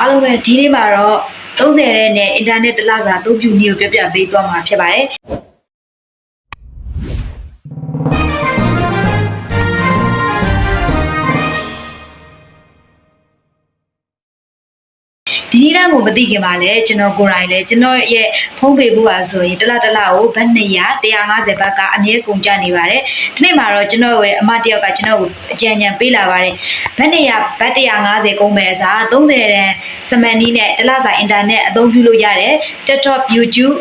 အားလုံးပဲဒီနေ့မှာတော့30တဲ့နဲ့အင်တာနက်တစ်လစာအသုံးပြုနည်းကိုပြပြပေးသွားမှာဖြစ်ပါတယ်ဒီနည်းလမ်းကိုမသိခင်ပါလေကျွန်တော်ကိုယ်တိုင်လေကျွန်တော်ရဲ့ဖုန်းပေဖို့ပါဆိုရင်တစ်လကိုဘတ်150ဘတ်ကအမြဲကုန်ကျနေပါတယ်ဒီနေ့မှာတော့ကျွန်တော်ရဲ့အမတယောက်ကကျွန်တော်ကိုအကြံဉာဏ်ပေးလာပါတယ်ဘတ်150ကုန်မယ်အစား30တန်စမန်နီးနဲ့တစ်လစာအင်တာနက်အသုံးပြုလို့ရတယ် TikTok YouTube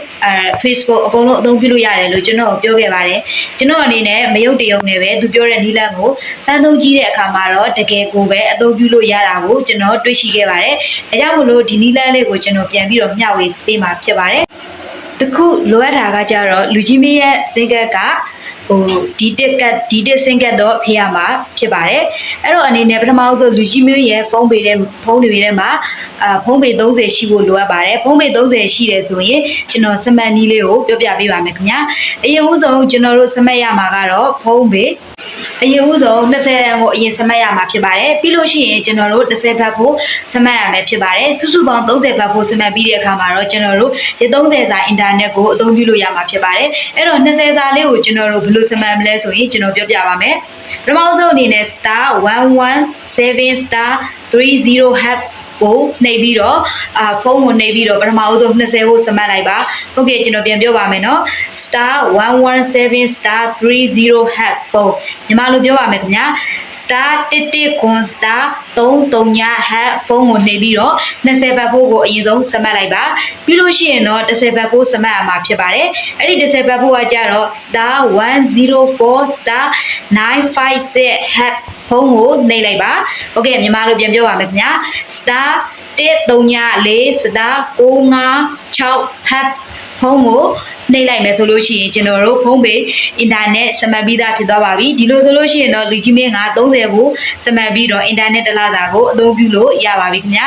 Facebook အကုန်လုံးအသုံးပြုလို့ရတယ်လို့ကျွန်တော်ပြောခဲ့ပါတယ်ကျွန်တော်အနေနဲ့မယုတ်တရုံနဲ့ပဲသူပြောတဲ့နည်းလမ်းကိုစမ်းသုံးကြည့်တဲ့အခါမှာတော့တကယ်ကိုပဲအသုံးပြုလို့ရတာကိုကျွန်တော်တွေ့ရှိခဲ့ပါတယ်ဒါကြောင့်မလို့ဒီနည်းလမ်းလေးကိုကျွန်တော်ပြန်ပြီးတော့မျှဝေပေးမှာဖြစ်ပါတယ်တခုလိုအပ်တာကကြတော့လူကြီးမင်းရဲ့စင်ကက်ကဒီတစ်စင်ကက်တော့ဖေးရမှာဖြစ်ပါတယ်အဲ့တော့အနေနဲ့ပထမဆုံးလူကြီးမျိုးရဲ့ဖုန်းတွေထဲမှာဖုန်းပေ30ရှိဖို့လိုအပ်ပါတယ်ဖုန်းပေ30ရှိတယ်ဆိုရင်ကျွန်တော်စမတ်နီးလေးကိုပြောပြပေးပါမယ်ခင်ဗျာအရင်ဦးဆုံးကျွန်တော်တို့စမတ်ရမှာကတော့ဖုန်းပေအရင်ဦးဆုံး20တန်းကိုအရင်စမတ်ရမှာဖြစ်ပါတယ်ပြီးလို့ရှိရင်ကျွန်တော်တို့10ဘတ်ကိုစမတ်ရမယ်ဖြစ်ပါတယ်စုစုပေါင်း30ဘတ်ကိုစမတ်ပြီးတဲ့အခါမှာတော့ကျွန်တော်တို့ဒီ30စာအင်တာနက်ကိုအသုံးပြုလို့ရမှာဖြစ်ပါတယ်အဲ့တော့20စာလေးကိုကျွန်တော်တို့ဘယ်လိုစမတ်မလဲဆိုရင်ကျွန်တော်ပြောပြပါမယ်ပထမဆုံးအနေနဲ့ *117*30# ကိုနှိပ်ပြီးတော့ဖုန်းကိုနှိပ်ပြီးတော့ပထမဆုံး20ကိုစမတ်လိုက်ပါဟုတ်ကဲ့ကျွန်တော်ပြန်ပြောပါမယ်နော် *117*30# ဖုန်းညီမလိုပြောပါမယ်ခင်ဗျာ *119*339# ဖုန်းကိုနှိပ်ပြီးတော့20ဘတ်ဖို့ကိုအရင်ဆုံးစမတ်လိုက်ပါပြီးလို့ရှိရင်တော့10ဘတ်ဖို့စမတ်ရမှာဖြစ်ပါတယ်အဲ့ဒီ10ဘတ်ဖို့ကကြတော့ *104*956# ဖုန်းကိုနှိပ်လိုက်ပါโอเคမြန်မာလိုပြန်ပြောပါမယ်ခင်ဗျာ *134*956# ဖုန်းကိုနှိပ်လိုက်မယ်ဆိုလို့ရှိရင်ကျွန်တော်တို့ဖုန်းပေအင်တာနက်စမတ်ပြီးသားဖြစ်သွားပါပြီဒီလိုဆိုလို့ရှိရင်တော့လူကြီးမင်းက30ကိုစမတ်ပြီးတော့အင်တာနက်တစ်လစာကိုအသုံးပြုလို့ရပါပြီခင်ဗျာ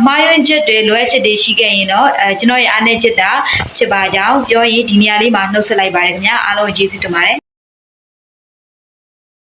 မှားယွင်းချက်တွေလွဲချက်တွေရှိခဲ့ရင်တော့ကျွန်တော်ရဲ့အားနည်းချက်တာဖြစ်ပါကြောင်းပြောရင်ဒီနေရာလေးမှာနှုတ်ဆက်လိုက်ပါတယ်ခင်ဗျာအားလုံးကျေးဇူးတင်ပါတယ်